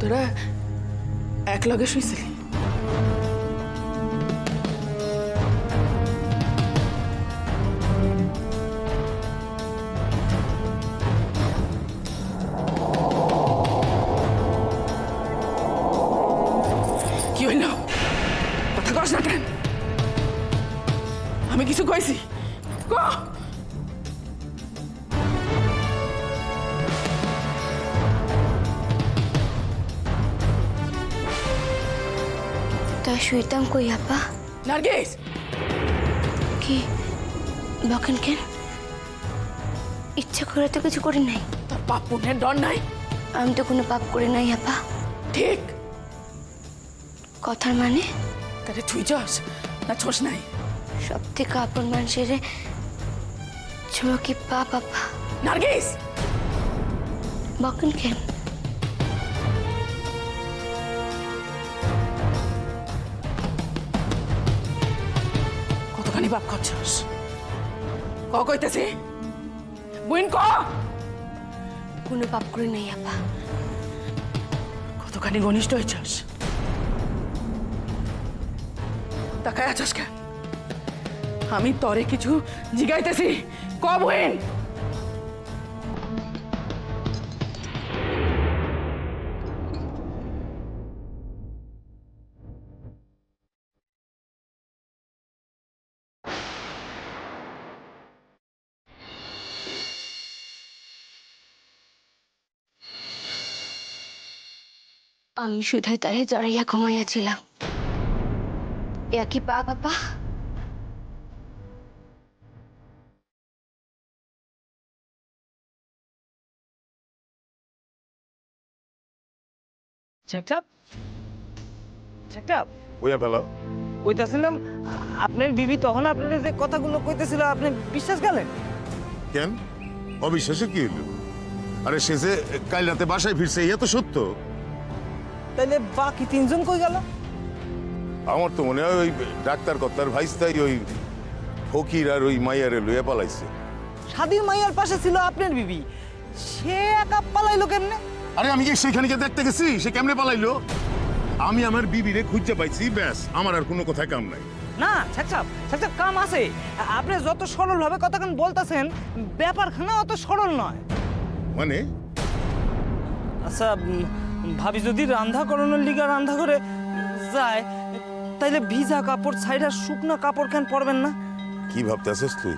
তোরা এক লগে শুইছিলি? কি হইল? কথা কস না কেন? আমি কিছু কইছি? ক তা শুইতাম কই আপা? নার্গিস, কি বকেন কেন? ইচ্ছা করে তো কিছু করি নাই। তোর পাপ পুণ্যের ডর নাই? আমি তো কোনো পাপ করি নাই আপা। ঠিক কথার মানে? তারে ছুঁইছস না ছোস নাই? সব থেকে আপন মানুষের ছোঁয়া কি পাপ আপা? নার্গিস, বকেন কেন? কতখানি পাপ করছস? ক কইতেছি, বুইন ক। কোনো পাপ করি নাই আপা। কতখানি ঘনিষ্ঠ হয়েছস? তাকায় আছস কেন? আমি তরে কিছু জিগাইতেছি, ক বুইন। আমি শুধাই তারে জড়াইয়া ঘুমাইয়াছিলাম। একই পাপ আপা? ছেকচাপ ছেকচাপ ওয়া ফেলো। কইতাছিলাম আপনার বিবি তখন আপনার যে কথাগুলো কইতেছিল আপনি বিশ্বাস গেলেন? কেন অবিশ্বাসে কি হইল? আরে সে যে কাল রাতে বাসায় ফিরছে ইয়া তো সত্য। তাইলে বাকি তিনজন কই গেল? আমার তো মনে হয় ওই ডাক্তার কর্তার ভাইস্তাই ওই ফকির আর ওই মাইয়ারে লইয়া পালাইছে। স্বাধীন মাইয়ার পাশে ছিল আপনার বিবি, সে একা পালাইলো কেমনে? আরে আমি কি সেখানে গিয়ে দেখতে গেছি সে কেমনে পালাইলো? আমি আমার বিবিরে খুঁজে পাইছি, ব্যাস, আমার আর কোনো কথায় কাম নাই। না ছেকচাপ ছেকচাপ কাম আছে। আপনি যত সরল ভাবে কথাখান বলতেছেন ব্যাপারখানা অত সরল নয়। মানে আচ্ছা ভাবি যদি রান্না করানোর লিগা রান্না করে যায় তাইলে ভিজা কাপড় ছাইরা শুকনা কাপড় কেন পরবেন না? কি ভাবতে আছিস তুই?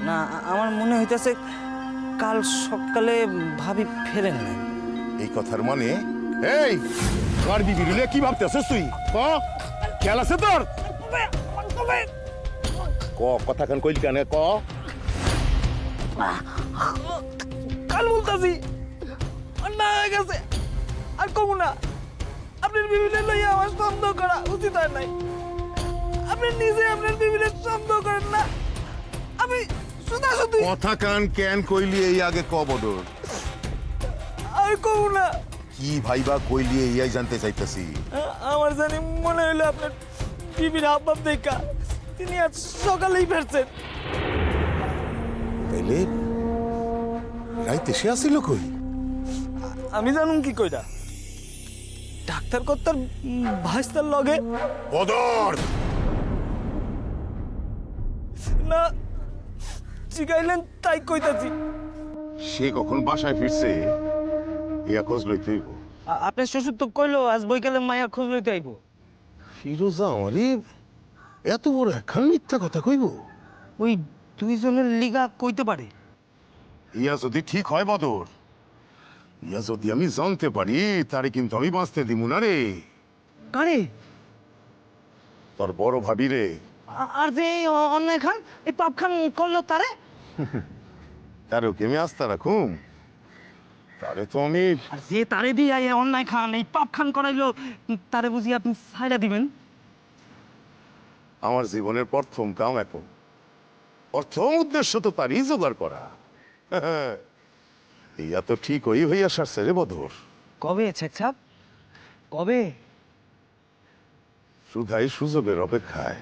না আমার মনে হইতেছে কাল সকালে ভাবি ফেরেন নাই। এই কথার মানে এই তোর বিবি রে কি ভাবতে আছিস তুই? ক খেয়াল আছে তোর? ক কথা কান কইলি কেন ক? কাল বলতাছি অন্যায় হয়ে গেছে আর কমু না। আপনার বিবিলে লইয়া আমার সন্দেহ করা উচিত হয় নাই। আপনি নিজে আপনার বিবিলে সন্দেহ করেন না। আমি শুধু শুধু কথা কান কেন কইলি এই আগে ক বদর? আর কমু না। কি ভাইবা কইলি এই জানতে চাইতাছি। আমার জানি মনে হইলো আপনার বিবির হাবভাব দেখা তিনি আজ সকালেই ফেরছেন। তাইলে রাইতে সে আসিল কই? আমি জানুম কি কইরা? ডাক্তার কর্তার ভাইস্তার লগে। বদর না জিগাইলেন তাই কইতাছি। সে কখন বাসায় ফিরছে ইয়া খোঁজ লইতে হইব। আপনার শ্বশুর তো কইলো আজ বৈকালে মায়া খোঁজ লইতে আইব। ফিরোজা আমারে এত বড় একখান মিথ্যা কথা কইব? ওই দুইজনের লিগা কইতে পারে। ইয়া যদি ঠিক হয় বদর, ইয়া যদি আমি জানতে পারি তারে কিন্তু আমি বাঁচতে দিব না রে। কারে? তোর বড় ভাবি রে। আর যে এই অন্যায় খান এই পাপ খান করলো তারে? তারও কি আমি আস্থা রাখুম? তারে তো আমি আর যে তারে দিয়ে এই অন্যায় খান এই পাপ খান করাইলো তারে বুঝি আপনি ছাইড়া দিবেন? আমার জীবনের প্রথম কাম এখন, প্রথম উদ্দেশ্য তো তারই জোগাড় করা। ইয়া তো ঠিক হইয়া সারছে রে বদর। কবে ছেকছাপ কবে? শুধাই সুযোগের অপেক্ষায়,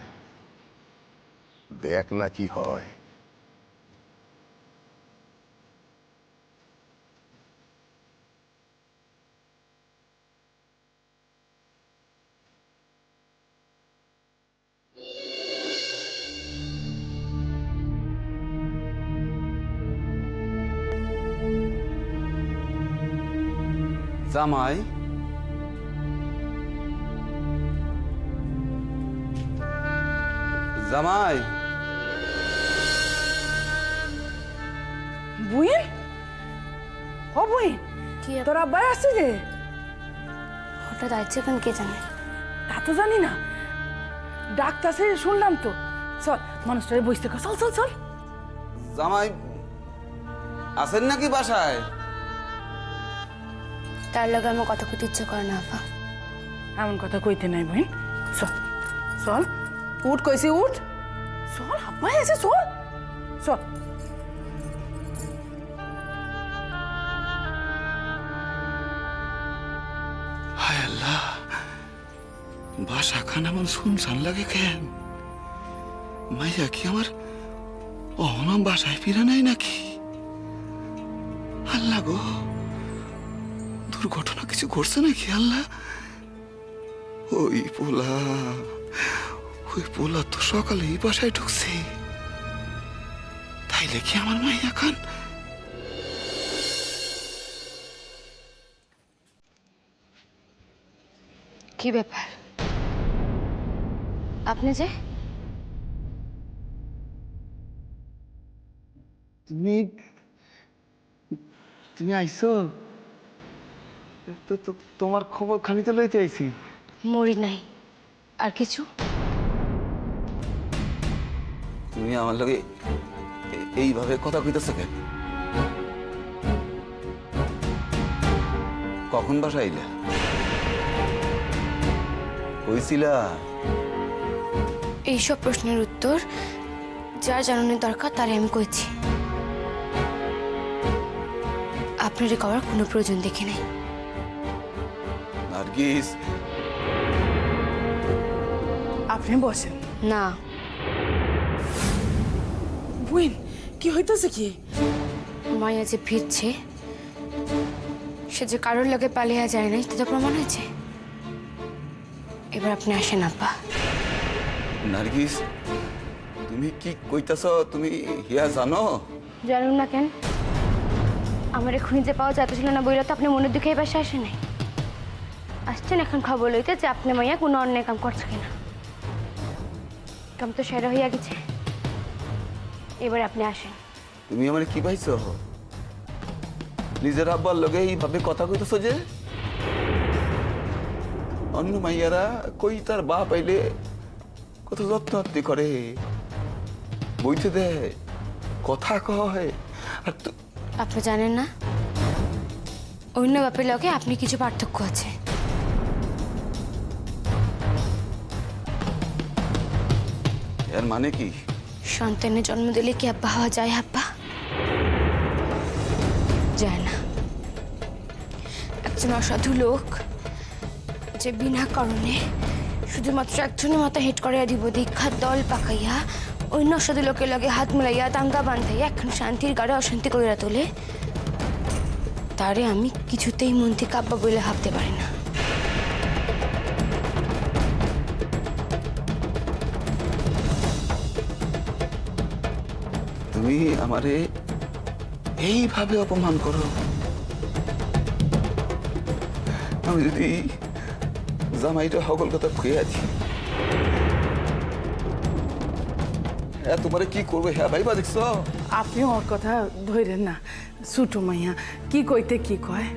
দেখ না কি হয়। জামাই জামাই বুইন ও বুইন কি তোর আব্বা আসছে যে হঠাৎ আসছে কেন কে জানে? তা তো জানি না, ডাক্তার শুনলাম তো। চল মানুষটারে বসতে কর, চল চল চল। জামাই আছেন নাকি বাসায়? তার লগে আমার কথা কইতে ইচ্ছে করে না আপা। এমন কথা কইতে নাই বোন, চল চল উঠ কইছি উঠ, চল আব্বাই আছে চল চল। হায় আল্লাহ, বাসা খান এমন শুনশান লাগে কেন? মাইয়া কি আমার অহনাম বাসায় ফিরে নাই নাকি? আল্লাহ গো, দুর্ঘটনা কিছু ঘটছে নাকি? আল্লাহ, ওই পোলা তো সকালে এই বাসায় ঢুকছে, তাইলে কি আমার মাইয়া খান? কি ব্যাপার? আপনি যে তুমি তুমি আইছো তো তোমার খবর খালি তো লইতে আইছি। মরি নাই, আর কিছু? তুমি আমার লগে এইভাবে কথা কইতেছো কেন? কখন বাসা আইলা? কইছিলা? এইসব প্রশ্নের উত্তর যার জানানোর দরকার তারে আমি কইছি। আপনার করার কোনো প্রয়োজন দেখি নাই। নার্গিস, আপনি বসেন। না, বুইন কি হইতেছে কি? মায়া যে ফিরছে, সে যে কারোর লগে পালিয়ে যায় নাই, তা তো প্রমাণ হয়েছে। এবার আপনি আসেন আব্বা। নার্গিস, তুমি কি কইতাছ? তুমি হিয়া জানো? জানুন না কেন? আমার খুঁজে পাওয়া যাচ্ছিল না বইলে তো আপনি মনের দুঃখে এই বাসায় আসেন নাই। আসছেন এখন খবর লইতে যে আপনি মাইয়া কোনো অন্যায় কাম করছে কিনা। কাম তো সেরা হইয়া গেছে, এবার আপনি আসেন। তুমি আমার কি পাইছো? নিজের আব্বার লগে এইভাবে কথা কইতেছো যে? অন্য মাইয়ারা কই তার বাপ আইলে কত যত্ন আত্মি করে, বইতে দেয়, কথা কয়। আর আপনি জানেন না অন্য বাপের লগে আপনি কিছু পার্থক্য আছে। এর মানে কি? সন্তানের জন্ম দিলে কি আব্বা হওয়া যায়? আব্বা যায় না। একজন অসাধু লোক যে বিনা কারণে শুধুমাত্র একজনের মাথা হেট করিয়া দিব দীক্ষার দল পাকাইয়া অন্য অসাধু লোকের লগে হাত মিলাইয়া দাঙ্গা বান্ধাইয়া এখন শান্তির গাড়ে অশান্তি করিয়া তোলে, তারে আমি কিছুতেই মন থেকে আব্বা বলে ভাবতে পারি না। তুমি আমারে এইভাবে অপমান করো? আমি যদি জামাইটা সকল কথা খুঁয়ে আছি, হ্যাঁ তোমারে কি করবো? হ্যাঁ ভাইবা দেখছ? আপনি ওর কথা ধরেন না, ছোট মাইয়া কি কইতে কি কয়।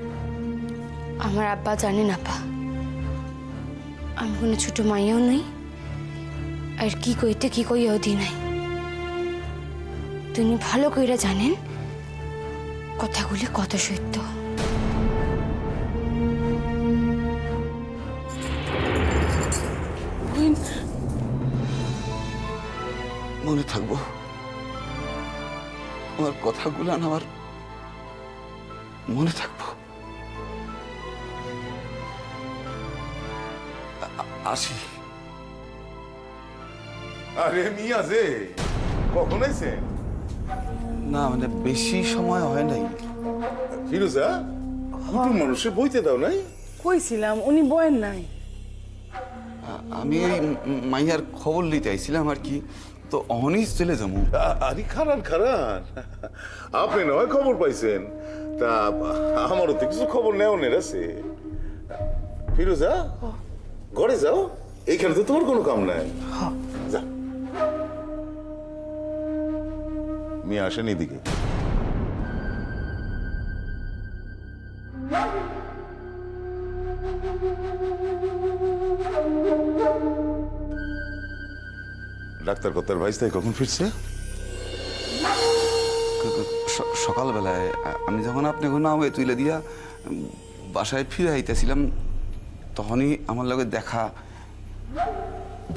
আমার আব্বা জানেন আপা, আমি কোনো ছোট মাইয়াও নই, আর কি কইতে কি কইয়াও দি নাই। তিনি ভালো কইরা জানেন কথাগুলি কত সত্য। বুইন মনে থাকবো আমার কথাগুলো, আমার মনে থাকবো। আসি। আরে মিয়া যে কখন আইছে? না মানে বেশি সময় হয় নাই। ফিরোজা, কুটুম মানুষে বইতে দাও নাই? কইছিলাম উনি বয়েন নাই। আমি ওই মাইয়ার খবর নিতে আইছিলাম আর কি। তো অহনই চলে যাবো। আরে খারান খারান, আপনি নয় খবর পাইছেন, তা আমারও তো কিছু খবর নেওয়ার আছে। ফিরোজা, ঘরে যাও, এইখানে তো তোমার কোনো কাম নাই। যা, মেয়ে আসেন এদিকে। ডাক্তার কর্তার ভাইস্তাই কখন ফিরছে? সকালবেলায় আমি যখন আপনাকে নামে তুলে দিয়া বাসায় ফিরে আইতেছিলাম, তখনই আমার লগে দেখা।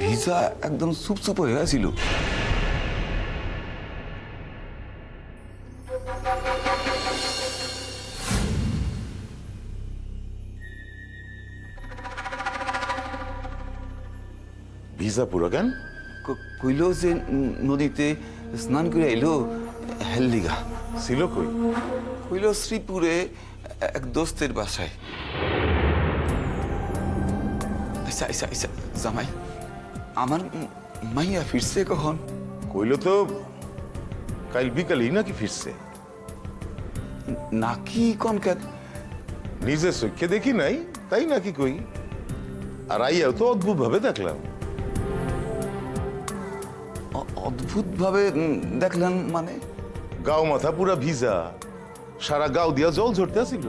ভিজা একদম চুপচুপ হয়ে আছিল। ভিসা পুরো কেন? কইল যে নদীতে স্নান করে আইলো হেললিগা। ছিল কই? কইল শ্রীপুরে এক দোস্তের বাসায়। আচ্ছা আচ্ছা আচ্ছা জামাই, আমার মাইয়া ফিরছে কখন? কইল তো কাল বিকালেই নাকি ফিরছে। নাকি কনকাত? নিজের চোখে দেখি নাই, তাই নাকি কই। আর আইয়াও তো অদ্ভুত ভাবে দেখলাম। অদ্ভুত ভাবে দেখলেন মানে? গাও মাথা পুরা ভিজা, সারা গাও দিয়া জল ঝরতে আসিল।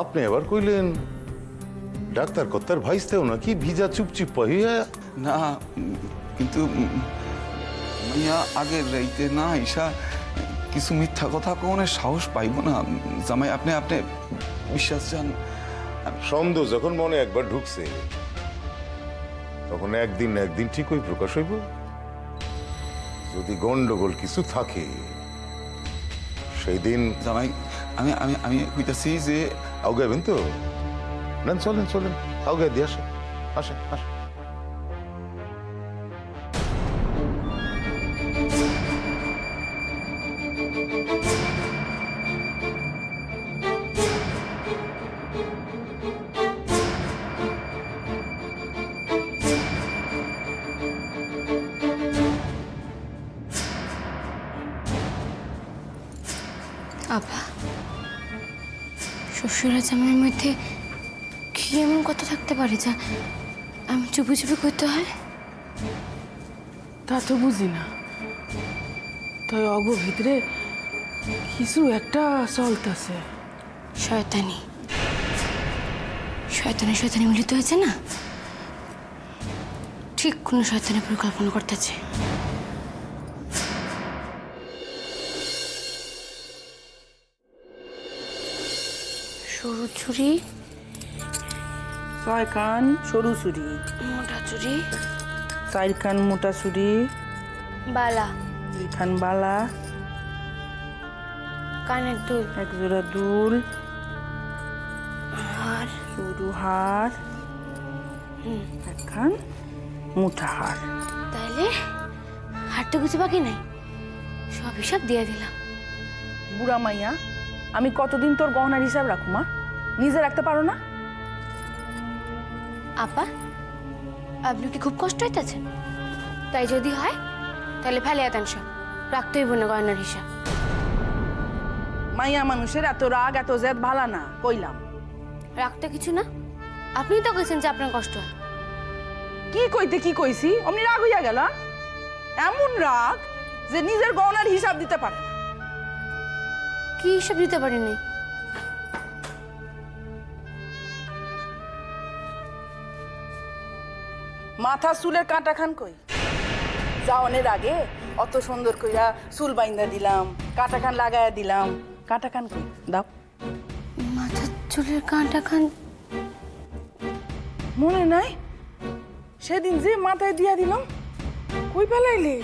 আপনি এবার কইলেন ডাক্তার কর্তার ভাইস্তেও নাকি ভিজা চুপচিপ পাইয়া। না, কিন্তু মাইয়া আগের রাইতে না ঈশা কিছু মিথ্যা কথা কোনের সাহস পাইব না। জামাই আপনি আপনি বিশ্বাস যান। সন্দেহ যখন মনে একবার ঢুকছে, তখন একদিন না একদিন ঠিকই প্রকাশ হইব। যদি গন্ডগোল কিছু থাকে সেই দিন। জামাই আমি আমি আমি কইতাছি যে আউগাইবেন তো? না, চলেন চলেন, আউগাই দিয়ে আসেন, আসেন আসেন। আপা, শ্বশুর আর জামাইয়ের মধ্যে কি এমন কথা থাকতে পারে যা আমি চুপি চুপি করতে হয়? তা তো বুঝি না, তাই অগ ভিতরে কিছু একটা চলতেছে। শয়তানি শয়তানি শয়তানি মিলিত হয়েছে না? ঠিক কোনো শয়তানের পরিকল্পনা করতেছে। সরু ছুরি, 6 কান সরু ছুরি, মোটা ছুরি, 4 কান মোটা ছুরি, বালা, 2 খান বালা, কানের দুল, 1 জোড়া দুল, হার, সরু হার, 1 খান মোটা হার। তাইলে হারটা কিছু বাকি নাই, সব হিসাব দিয়ে দিলাম। বুড়া মাইয়া, আমি কতদিন তোর গহনার হিসাব রাখু মা? নিজে রাখতে পারো না? আপা, আপনি কি খুব কষ্ট হইতেছে? তাই যদি হয় তাহলে ফেলে দেন সব, রাখতেই বোনা গয়নার হিসাব। মাইয়া মানুষের এত রাগ এত জেদ ভালা না, কইলাম। রাখতে কিছু না, আপনিই তো কইছেন যে আপনার কষ্ট হয়। কি কইতে কি কইছি, অমনি রাগ হইয়া গেল। এমন রাগ যে নিজের গহনার হিসাব দিতে পারে না। কি হিসাব দিতে পারিনি? মাথা চুলের কাঁটা খান কই? যাওয়ানের আগে অত সুন্দর কইরা চুল বাইন্দা দিলাম, কাঁটা খান লাগাইয়া দিলাম। কাঁটা খান কই? দাও। মাথার চুলের কাঁটা খান মনে নাই? সেদিন যে মাথায় দিয়া দিলাম, কই ফেলাইলে?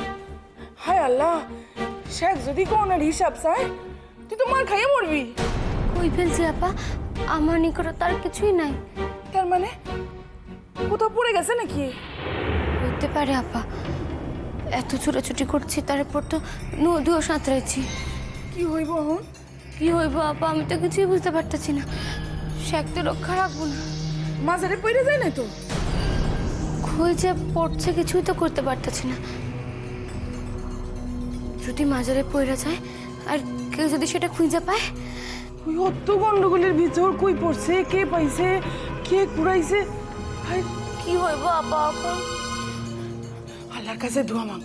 হায় আল্লাহ, শেখ যদি গহনার হিসাব চায়, তুই তো মার খাইয়ে মরবি। কই ফেলছি আপা? আমার নিকট তার কিছুই নাই। তার মানে কোথাও পড়ে গেছে নাকি? হইতে পারে আপা, এত ছুটাছুটি করছি, তারপর তো নদীও সাঁতরাইছি। কি হইব এখন? কি হইব আপা, আমি তো কিছুই বুঝতে পারতেছি না। শেখ তো রক্ষা রাখবো না, মাঝারে পড়ে যায় না তো? কই যে পড়ছে কিছুই তো করতে পারতেছি না। যদি মাজারে পড়ে যায় আর কেউ যদি সেটা খুঁজে পায়? ওই অত গন্ডগোলের ভিতর কই পড়ছে, কে পাইছে, কে কুড়াইছে? হায়, কি হইব আপা এখন? আল্লাহর কাছে দোয়া মাগ,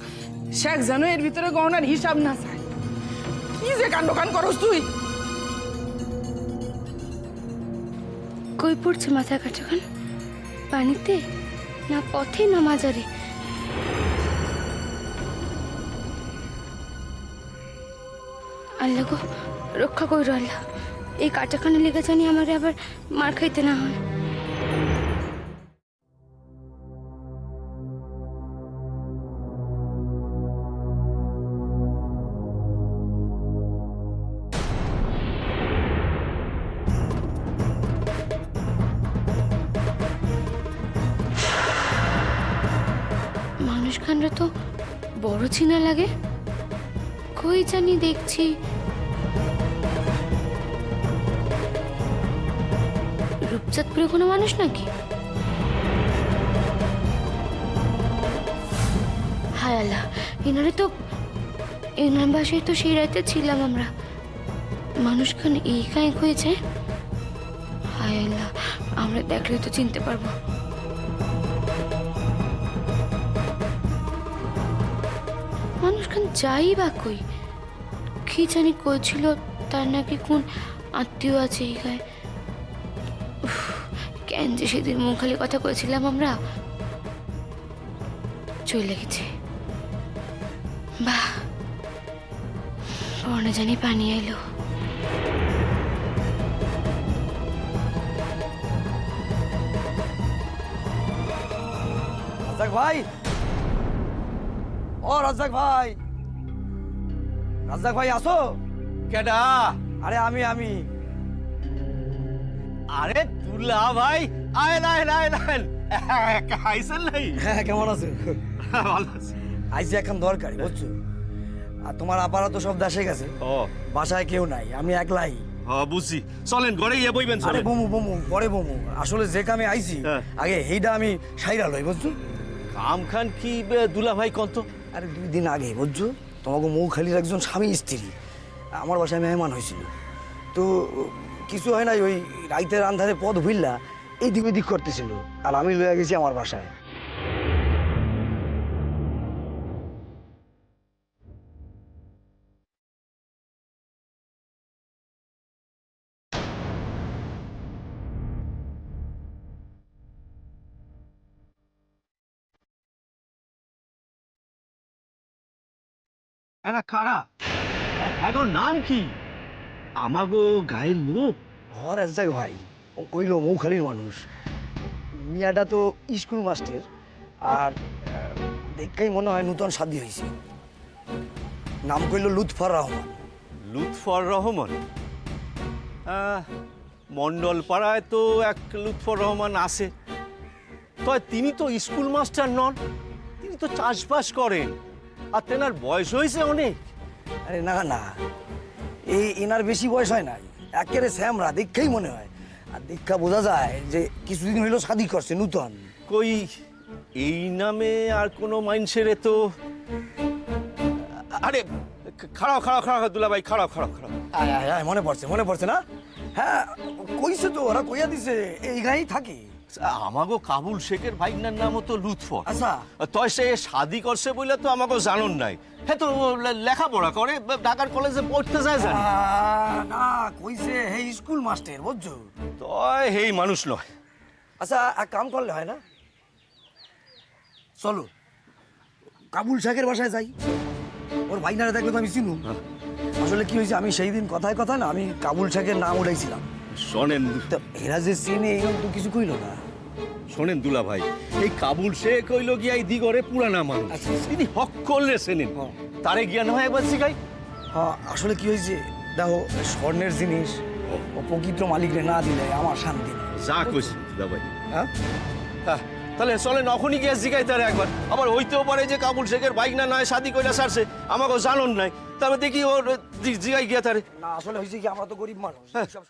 শেখ জানো এর ভিতরে গহনার হিসাব না চায়। কি যে কাণ্ড কান করস তুই? কই পড়ছে মাথা কাটাখান? পানিতে না পথে না মাজারে? আল্লাহ গো, রক্ষা কইর আল্লাহ। এই কাটাখানে লেগে জানি আমার আবার মার খাইতে না হয়। মানুষ খানরা তো বড় চিনা লাগে, কই জানি দেখছি। রূপচাঁদপুরে কোনো মানুষ নাকি? হায় আল্লাহ, এনার বাসায় তো সেই রাতে ছিলাম আমরা। মানুষ খান এই কাঁক হয়েছে। হায় আল্লাহ, আমরা দেখলে তো চিনতে পারবো। মানুষ খান যাই বা কই, কি জানি কইছিল তার নাকি কোন আত্মীয় আছে এই গায়ে। কেন যে সেদিন মুখ খালি কথা করেছিলাম আমরা, চলে গেছে। বাহ, পরনে জানি পানি এলো। রাজ্জাক ভাই, ও রাজ্জাক ভাই, রাজ্জাক ভাই আসো। কেডা? আরে আমি আরে দুলা ভাই, আইন আইন আইন আইন। আইসেন নাই? হ্যাঁ, কেমন আছো? ভালো আছি। আইসি এখন দরকারি, বুঝছো? আর তোমার আপারা তো সব দেশে গেছে, ও বাসায় কেউ নাই, আমি একলাই। হ্যাঁ বুঝছি, চলেন ঘরে গিয়ে বইবেন। আরে চলেন। বমু পরে বমু, আসলে যে কামে আইছি হ্যাঁ। আগে এইটা আমি সাইরা লই, বুঝছো? কাম খান কি দুলা ভাই কন্ত? আরে 2 দিন আগে, বুঝছো, তোমাকে মৌখালির একজন স্বামী স্ত্রী আমার বাসায় মেহমান হয়েছিল। তো কিছু হয় নাই, ওই রাইতের আন্ধারে পথ ভুললা এইদিক ওইদিক করতেছিল, আর আমি লইয়া গেছি আমার বাসায়। এরা কারা? এখন নাম কি? আমাগো গায়ের লোক? ঘর এক ভাই, ও কইল মৌখালির মানুষ। মিয়াটা তো স্কুল মাস্টার, আর দেখেই মনে হয় নতুন শাদি হয়েছে। নাম কইল লুৎফর রহমান। লুৎফর রহমান? মন্ডল পাড়ায় তো এক লুৎফর রহমান আছে। তয় তিনি তো স্কুল মাস্টার নন, তিনি তো চাষবাস করেন, আর তেনার বয়স হয়েছে অনেক। আরে না, এই এনার বেশি বয়স হয় নাই, একেবারে শ্যামরা, দেখেই মনে হয়। আর দেখা বোঝা যায় যে কিছুদিন হইলো শাদি করছে নূতন। কই এই নামে আর কোনো মানুষের তো? আরে খাড়াও দুলা ভাই, খাড়াও। আয় আয় আয়, মনে পড়ছে না? হ্যাঁ, কইছে তো, ওরা কইয়া দিছে এই গাঁয়েই থাকে। আমাগো কাবুল শেখের ভাইনার নামও তো লুৎফর। আচ্ছা, তয় সে শাদি করছে বলে তো আমাকে জানুন নাই। হ্যাঁ তো লেখাপড়া করে, ঢাকার কলেজে পড়তে যায় জানি। না, কইছে হে স্কুল মাস্টার, বুঝছো? তয় হেই মানুষ নয়। আচ্ছা, এক কাম করলে হয় না? চলো কাবুল শেখের বাসায় যাই, ওর ভাইনারে দেখলে তো আমি চিনু। আসলে কি হয়েছে, আমি সেই দিন কথায় না, আমি কাবুল শেখের নাম উঠাইছিলাম। শোনেন তো এরা যে চিনে, এরকম তো কিছু কইল না। শোনেন দুলা ভাই, এই কাবুল শেখ হইল গিয়া এই দিগরে পুরানা মানুষ। আচ্ছা। তিনি হক করলে চেনেন, তারে গিয়া না হয় একবার শিখাই। হ্যাঁ, আসলে কি হয়েছে দেখো, স্বর্ণের জিনিস ও প্রকৃত মালিকরে না দিলে আমার শান্তি নেই। যা কইছি দুলা ভাই। হ্যাঁ, হ্যাঁ, তাহলে চলেন এখনই গিয়ে জিগাই তার একবার। আবার হইতেও পারে যে কাবুল শেখের বাইক না নয় শাদি কইরা সারছে, আমাকেও জানুন নাই। তারপর দেখি ওর জিগাই গিয়া তারে। না আসলে হয়েছে কি আমরা তো গরিব মানুষ সব